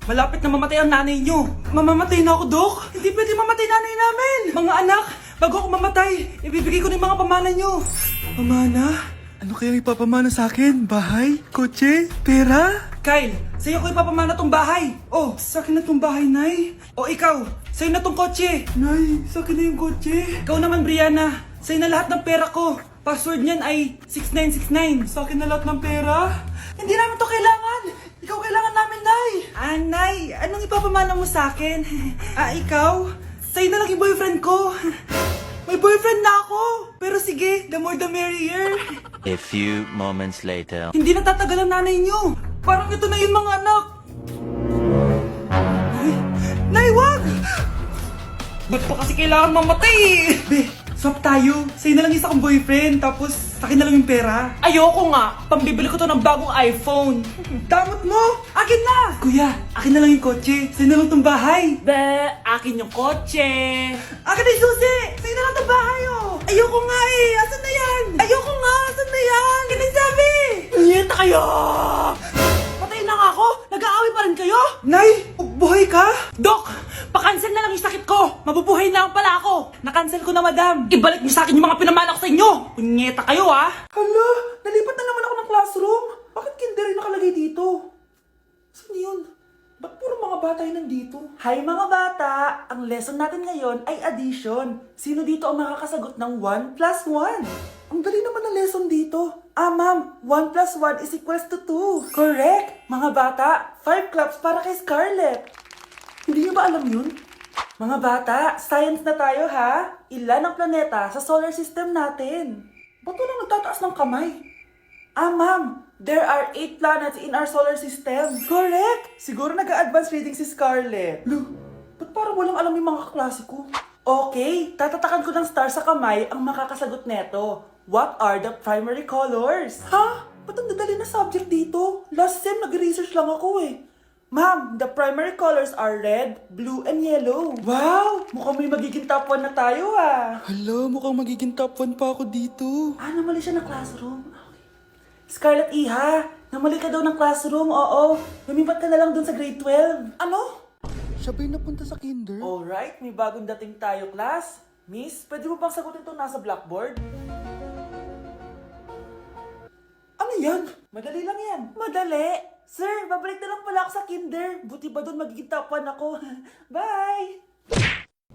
Malapit na mamatay ang nanay nyo. Mamamatay na ako, Dok. Hindi pwede mamatay nanay namin. Mga anak, bago ako mamatay, ibibigay ko na yung mga pamana nyo. Pamana? Ano kayang ipapamana sa akin? Bahay? Kotse? Pera? Kyle, sa'yo ko ipapamana tong bahay. Oh, sa akin na tong bahay, Nay. O ikaw, sa'yo na tong kotse. Nay, sa akin na yung kotse. Ikaw naman, Brianna, sa'yo na lahat ng pera ko. Password niyan ay 6969. Sa akin na lahat ng pera? Hindi namin to kailangan. Ikaw kailangan namin, Nay. Nay, anong ipapamana mo sa akin? Ikaw? Sa'yo na lang yung boyfriend ko. May boyfriend na ako. Pero sige, the more the merrier. A few moments later. Hindi na tatagal ang nanay niyo. Parang ito na yung mga anak. Nay, wag! Ba't pa kasi kailangan mamatay eh? Be, swap tayo. Sa'yo na lang isa kong boyfriend, tapos akin na lang yung pera. Ayoko nga. Pambibili ko to ng bagong iPhone. Damot mo! Akin na! Kuya, akin na lang yung kotse. Sa'yo na lang tong bahay. Be, akin yung kotse. Akin na yung susi! Sa'yo na lang tong bahay oh! Ayoko nga eh! Asan na yan? Ayoko nga! Asan na yan? Kinagsabi! Niyeta kayo! Patay na nga ako! Nag-aaway pa rin kayo? Nay! Buhay ka? Dok! Pakancel na lang yung sakit ko! Mabubuhay na lang pala ako! Nakancel ko na, madam! Ibalik niyo sa akin yung mga pinamana ko sa inyo! Punyeta kayo, ha? Hala! Nalipat na naman ako ng classroom! Bakit kinder yung nakalagay dito? Saan yun? Ba't puro mga bata yung nandito? Hi mga bata! Ang lesson natin ngayon ay addition. Sino dito ang makakasagot ng 1 plus 1? Ang dali naman ng lesson dito. Ma'am, 1 plus 1 is equals to 2. Correct! Mga bata, 5 claps para kay Scarlett. Hindi niyo ba alam yun? Mga bata, science na tayo ha? Ilan ang planeta sa solar system natin? Ba't walang nagtataas ng kamay? Ma'am, there are 8 planets in our solar system. Correct! Siguro nag-a-advance reading si Scarlett. Lo, ba't parang walang alam yung mga kaklase ko? Okay, tatatakan ko ng star sa kamay ang makakasagot neto. What are the primary colors? Ha? Ba't ang dadali na subject dito? Last sem, nag-research lang ako eh. Ma'am, the primary colors are red, blue, and yellow. Wow! Mukhang may magiging top 1 na tayo ah. Hala, mukhang magiging top 1 pa ako dito. Namali siya ng classroom. Scarlett Iha, namali ka daw ng classroom, oo. Lumipat ka na lang dun sa grade 12. Ano? Siya ba'y napunta sa kinder? Alright, may bagong dating tayo, class. Miss, pwede mo bang sagutin itong nasa blackboard? Ano yan? Madali lang yan. Madali? Sir, babalik na lang pala ako sa kinder. Buti ba doon magiging top 1 ako? Bye!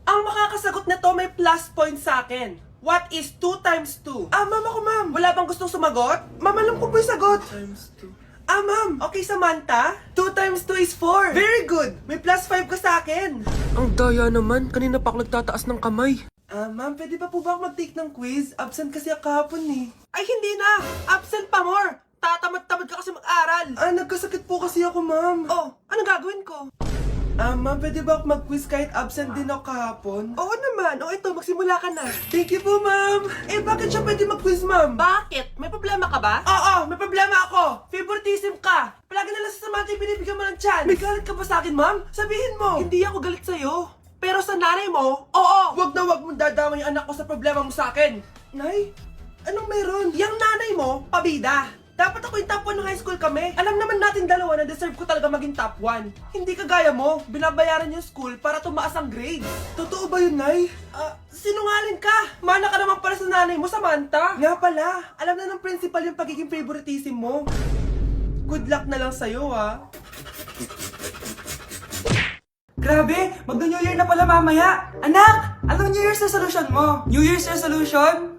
Ang makakasagot na to may plus point sa akin. What is 2 times 2? Ma'am ako, ma'am. Wala bang gustong sumagot? Ma'am, alam ko po yung sagot. 2 times 2. Ma'am. Okay, Samantha. 2 times 2 is 4. Very good. May plus 5 ka sa akin. Ang daya naman, kanina pa ako nagtataas ng kamay. Ma'am, pwede pa po ba ako mag-take ng quiz? Absent kasi ako kahapon eh. Ay, hindi na! Absent pa more! Tatamad-tamad ka kasi mag-aral! Nagkasakit po kasi ako, ma'am. Oh, anong gagawin ko? Ma'am, pwede ba ako mag-quiz kahit absent din ako kahapon? Oo naman. O ito, magsimula ka na. Thank you po, ma'am. Bakit siya pwede mag-quiz, ma'am? Bakit? May problema ka ba? Oo, may problema ako. Favoritism ka. Palagi na lang sa Samantha yung binibigyan mo ng chance. May galit ka ba sa akin, ma'am? Sabihin mo. Hindi ako galit sa'yo. Pero sa nanay mo, oo. Wag na wag mong dadama yung anak ko sa problema mo sa akin. Nay, anong meron? Yang nanay mo, pabida. Dapat ako yung top 1 ng high school kami. Alam naman natin dalawa na deserve ko talaga maging top 1. Hindi kagaya mo, binabayaran yung school para tumaas ang grade. Totoo ba yun, Nay? Sinungaling ka! Mana ka naman para sa nanay mo, Samantha. Nga pala, alam na ng principal yung pagiging favoritism mo. Good luck na lang sa'yo, ha? Grabe! Magno-New Year na pala mamaya! Anak! Anong New Year's resolution mo? New Year's resolution?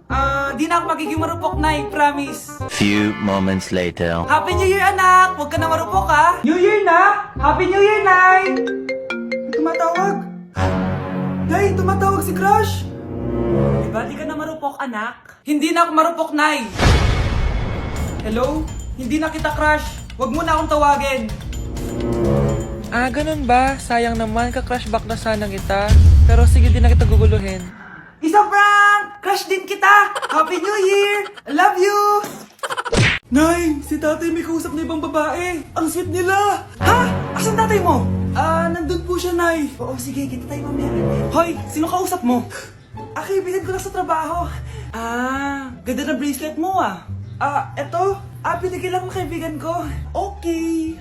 Di na ako magiging marupok, Nay. Promise. Few moments later. Happy New Year, anak! Huwag ka na marupok, ha? New Year na! Happy New Year, Nay! Tumatawag! Nay, tumatawag si Crush! Diba di ka na marupok, anak? Hindi na ako marupok, Nay! Hello? Hindi na kita crush. Huwag mo na akong tawagin. Ganun ba? Sayang naman, ka-crush back na sana kita. Pero sige, di na kita guguluhin. Isang prank! Crush din kita! Happy New Year! I love you! Nay, si tatay may kausap na ibang babae. Ang sweet nila! Ha? Asan tatay mo? Nandun po siya, Nay. Oo, sige, kita tayo mamaya. Hoy, sino kausap mo? Kaibigan ko lang sa trabaho. Ganda na bracelet mo eto. Binigyan lang ng kaibigan ko. Okay.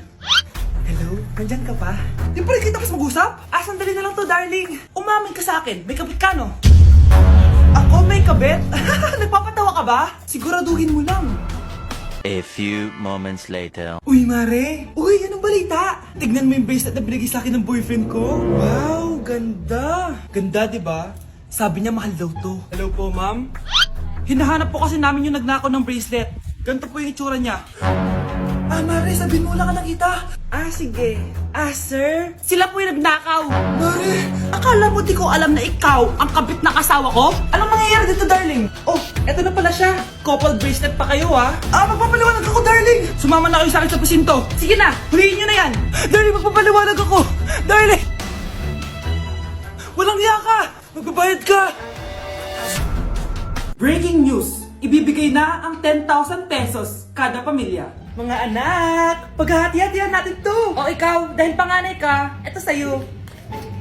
Hello? Nandyan ka pa? Di pa rin kita mas mag-usap? Sandali na lang to, darling. Umamin ka sa akin. May kabit ka, no? Ako may kabit? Nagpapatawa ka ba? Siguraduhin mo lang. A few moments later. Uy, Mare! Uy, anong balita? Tignan mo yung bracelet na binigay sa akin ng boyfriend ko. Wow, ganda! Ganda, di ba? Sabi niya mahal daw to. Hello po, ma'am? Hinahanap po kasi namin yung nagnakaw ng bracelet. Ganito po yung itsura niya. Mare, sabihin mo wala ka nakita. Sige. Sir? Sila po yung nagnakaw. Mare, akala mo di ko alam na ikaw ang kabit ng asawa ko? Anong mangyayari dito, darling? Oh, eto na pala siya. Couple bracelet pa kayo, ha? Magpapaliwanag ako, darling. Sumama na kayo sa akin sa pasinto. Sige na, huliin nyo na yan. Darling, magpapaliwanag ako. Darling! Walang hiya ka. Magbabayad ka. Breaking news! Ibibigay na ang 10,000 pesos kada pamilya. Mga anak, paghahati-hatihan natin to. O ikaw, dahil panganay ka, eto sa'yo.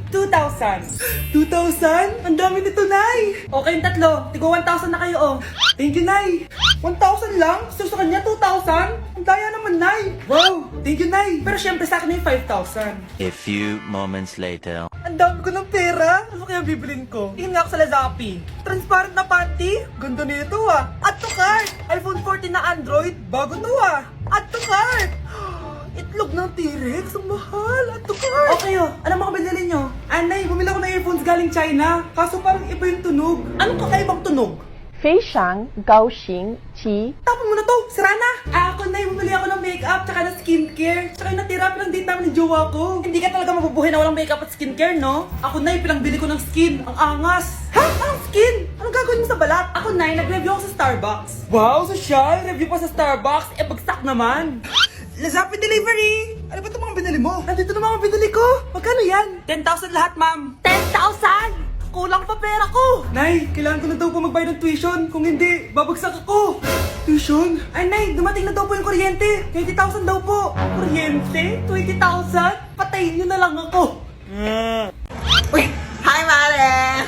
2,000. 2,000? Ang dami nito, Nay. O kayong tatlo, tigo 1,000 na kayo, oh. Thank you, Nay. 1,000 lang? So sa kanya, 2,000? Ang daya naman, Nay. Wow, thank you, Nay. Pero syempre sa akin yung 5,000. A few moments later. Ang dami ko ng pera. Ano kaya bibilin ko? Tingin nga ako sa Lazappi. Transparent na panty? Ganda nito ah. Add to cart. iPhone 14 na Android. Bago to ah. Add to cart. Itlog ng T-Rex. Ang mahal. Add to cart. Okay oh. Ano mga binili nyo? Anay, bumili ako ng earphones galing China. Kaso parang iba yung tunog. Anong kakaibang tunog? 非常高兴其 Tapon mo na to! Sira na! Ako na bumili ako ng makeup tsaka ng skincare. Tsaka yung natira lang date namin ng jowa ko. Hindi ka talaga mabubuhay na walang makeup at skincare, no? Ako na pinangbili ko ng skin. Ang angas! Ha? Anong skin? Anong gagawin mo sa balat? Ako na nag-review ako sa Starbucks. Wow, social! Review pa sa Starbucks? Bagsak naman! Lazappi delivery! Ano ba itong mga binili mo? Nandito na mga binili ko! Magkano yan? 10,000 lahat, ma'am! 10,000! Kulang pa pera ko! Nay, kailangan ko na daw po magbayad ng tuition. Kung hindi, babagsak ako. Tuition? Ay, Nay, dumating na daw po yung kuryente. 20,000 daw po. Kuryente? 20,000? Patayin niyo na lang ako. Uy! Hi, Mare!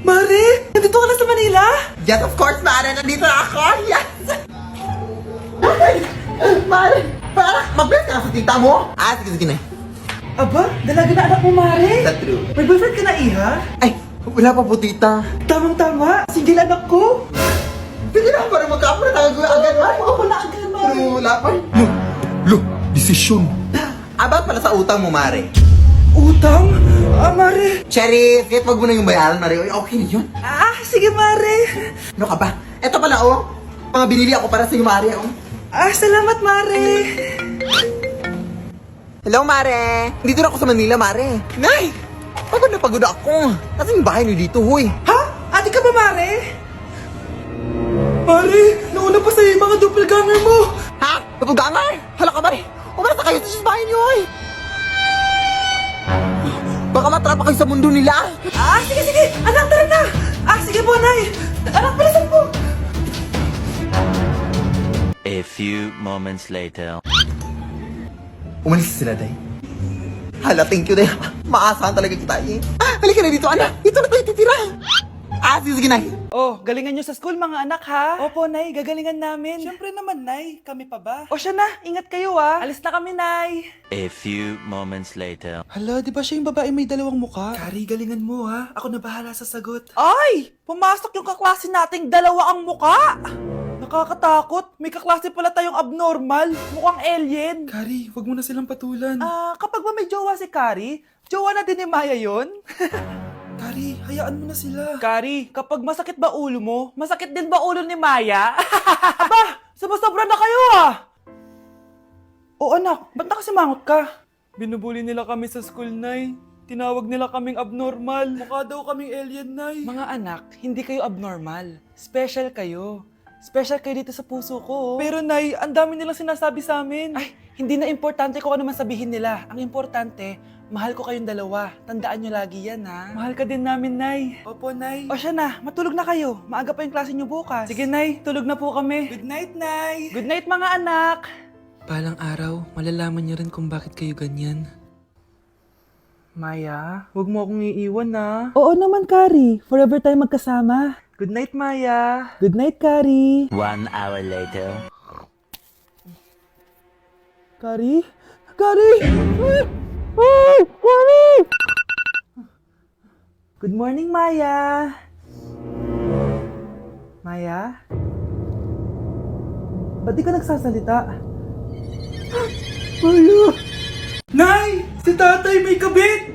Mare, nandito ka na sa Manila? Yes, of course, Mare! Nandito na ako! Yes! Mare! Para, mabilis ka na sa tita mo! Sige na. Aba, dalaga na anak mo, Mare. Is that true? May boyfriend ka na, Iha? Ay, wala pa po, tita. Tamang-tama, single anak ko. Pwede na para magkapura tayo agad, Mare. Oo, wala agad, Mare. Pero wala pa. Desisyon. About pala sa utang mo, Mare. Utang? Mare. Cherry, kahit wag mo na yung bayaran, Mare. Uy, okay na yun. Sige, Mare. Ano ka ba? Eto pala, oh. Mga binili ako para sa iyo, Mare, oh. Salamat, Mare. Hello, Mare! Dito na ako sa Manila, Mare. Nay! Pagod na pagod ako. Kasi yung bahay niyo dito, huy. Ha? Ate ka ba, Mare? Mare, nauna pa sa'yo yung mga doppelganger mo. Ha? Napugangar? Hala ka, Mare! Umalas na kayo sa bahay niyo, huy. Baka matrapa kayo sa mundo nila. Sige. Anak, tara na. Sige po, Nay. Anak, palasan po. A few moments later. Umalis sila, Day. Hala, thank you, Day. Maasahan talaga kita, eh. Halika na dito, anak. Dito na tayo titira. Sige, Nay. Oh, galingan nyo sa school, mga anak, ha? Opo, Nay. Gagalingan namin. Siyempre naman, Nay. Kami pa ba? O siya na. Ingat kayo, ha? Alis na kami, Nay. A few moments later. Hala, di ba siya yung babae may dalawang muka? Kari, galingan mo, ha? Ako na bahala sa sagot. Ay! Pumasok yung kaklase nating dalawa ang muka! Nakakatakot. May kaklase pala tayong abnormal. Mukhang alien. Kari, wag mo na silang patulan. Kapag ba may jowa si Kari, jowa na din ni Maya yun? Kari, hayaan mo na sila. Kari, kapag masakit ba ulo mo, masakit din ba ulo ni Maya? Aba, sumasobra na kayo ah! O anak, ba't nakasimangot ka? Binubuli nila kami sa school, Nay. Tinawag nila kaming abnormal. Mukha daw kaming alien, Nay. Mga anak, hindi kayo abnormal. Special kayo. Special kayo dito sa puso ko. Pero Nay, ang dami nilang sinasabi sa amin. Ay, hindi na importante kung ano man sabihin nila. Ang importante, mahal ko kayong dalawa. Tandaan nyo lagi yan, ha? Mahal ka din namin, Nay. Opo, Nay. O siya na, matulog na kayo. Maaga pa yung klase nyo bukas. Sige, Nay, tulog na po kami. Good night, Nay. Good night, mga anak. Balang araw, malalaman niyo rin kung bakit kayo ganyan. Maya, wag mo akong iiwan, na. Oo naman, Kari. Forever tayo magkasama. Good night, Maya. Good night, Kari. 1 hour later. Kari? Kari! Ay! Kari! Good morning, Maya! Maya? Ba't di ka nagsasalita? Maya! Nay! Si tatay may kabit!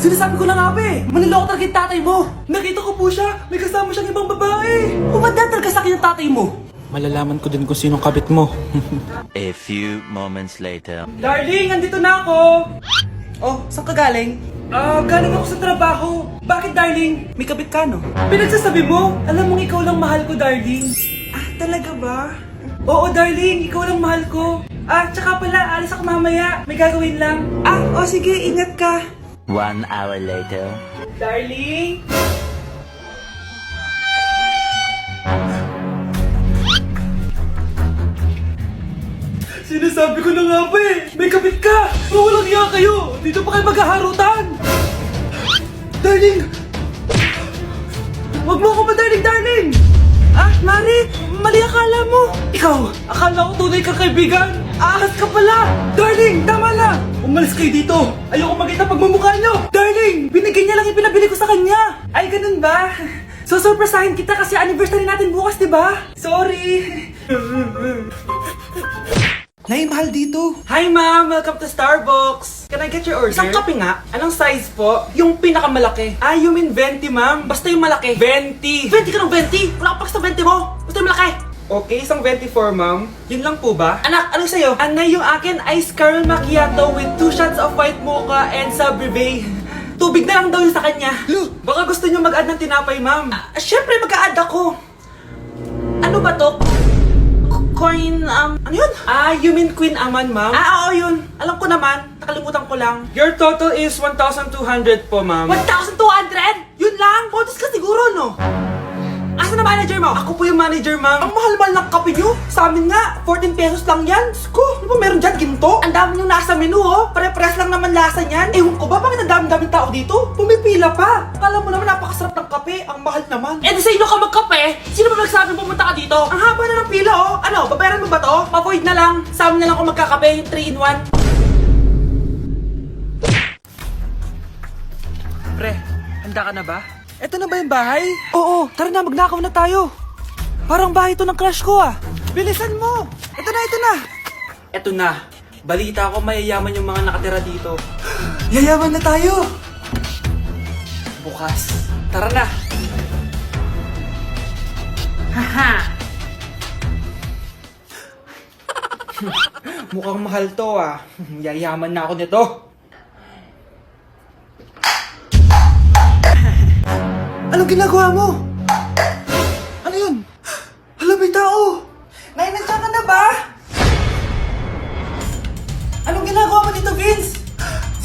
Sinasabi ko na nga ba eh! Maniloko talaga yung tatay mo! Nakita ko po siya! May kasama siyang ibang babae! Ba't talaga sa akin yung tatay mo? Malalaman ko din kung sinong kabit mo. A few moments later. Darling, andito na ako! Oh, saan ka galing? Galing ako sa trabaho. Bakit, darling? May kabit ka, no? Pinagsasabi mo? Alam mong ikaw lang mahal ko, darling. Ah, talaga ba? Oo, darling, ikaw lang mahal ko. Tsaka pala, alis ako mamaya. May gagawin lang. Sige, ingat ka. 1 hour later. Darling? Sinasabi ko na nga ba eh! May kabit ka! Mawalang iya kayo! Dito pa kayo maghaharutan! Darling! Huwag mo ako ba, darling! Mari! Mali akala mo! Ikaw! Akala ko tunay kang kaibigan! Ahas ka pala! Darling! Tama na! Umalis kayo dito! Ayoko makita pagmumukha nyo! Darling! Binigay niya lang yung pinabili ko sa kanya! Ay, ganun ba? So, surpresahin kita kasi anniversary natin bukas, di ba? Sorry! Nay, mahal dito. Hi, ma'am. Welcome to Starbucks. Can I get your order? Isang kape nga. Anong size po? Yung pinakamalaki. You mean 20, ma'am? Basta yung malaki. 20. 20 ka ng 20? Wala ka pa sa 20 mo. Basta yung malaki. Okay, isang 24, ma'am. Yun lang po ba? Anak, anong sa'yo? Anay, yung akin, ice caramel macchiato with 2 shots of white mocha and Sabrivay. Tubig na lang daw yun sa kanya. Baka gusto nyo mag-add ng tinapay, ma'am. Syempre, mag-a-add ako. Ano ba to? Coin, ano yun? You mean Queen Aman, ma'am? Oo, yun. Alam ko naman. Nakalimutan ko lang. Your total is 1,200 po, ma'am. 1,200? Yun lang? Bonus ka siguro, no? Asa na manager mo? Ako po yung manager, ma'am. Ang mahal-mahal ng kape nyo. Sa amin nga, 14 pesos lang yan. Sko, ano ba meron dyan? Ginto? Ang dami yung nasa menu, oh. Pare-pares lang naman lasa niyan. Ewan ko ba, bakit ang dami-daming tao dito? Pumipila pa. Akala mo naman napakasarap ng kape. Ang mahal naman. Di sa inyo ka magkape? Sino ba nagsabing pumunta ka dito? Ang haba na ng pila, oh. Ano, babayaran mo ba to? Pa-void na lang. Sa amin na lang ako magkakape, yung 3-in-1. Pre, handa ka na ba? Eto na ba yung bahay? Oo, tara na, magnakaw na tayo. Parang bahay to ng crush ko ah. Bilisan mo. Ito na, ito na. Eto na. Balita ko mayayaman yung mga nakatira dito. Yayaman na tayo! Bukas. Tara na. Haha! Mukhang mahal to ah. Yayaman na ako nito. Anong ginagawa mo? Ano yun? Hala, may tao! Nay, nandiyan ka na ba? Anong ginagawa mo dito, Vince?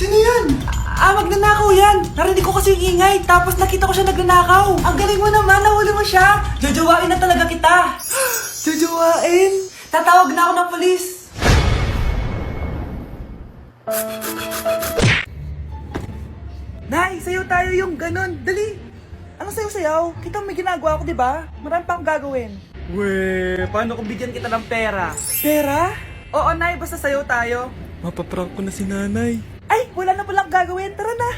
Sino yan? Magnanakaw yan! Narinig ko kasi yung ingay, tapos nakita ko siya nagnanakaw. Ang galing mo naman, nahuli mo siya! Jojowain na talaga kita! Jojowain? Tatawag na ako ng polis! Nay, sayo tayo yung ganun. Dali. Ano sayo-sayaw? Kita may ginagawa ko, di ba? Marami pa akong gagawin. Weh, paano kung bigyan kita ng pera? Pera? Oo, Nay, basta sayo tayo. Mapaprank ko na si nanay. Ay, wala na palang gagawin. Tara na.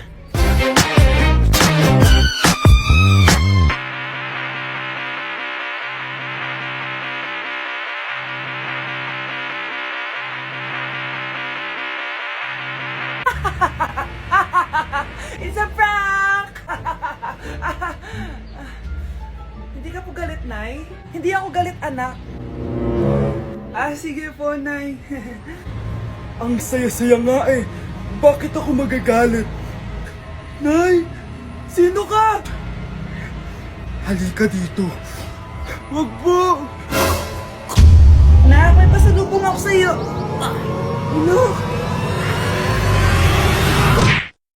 It's a prank! Hindi ka po galit, Nay? Hindi ako galit, anak. Sige po, Nay. Ang saya-saya nga eh. Bakit ako magagalit? Nay, sino ka? Halika dito. Wag po. Nak, may pasalubong ako sa'yo. Ano?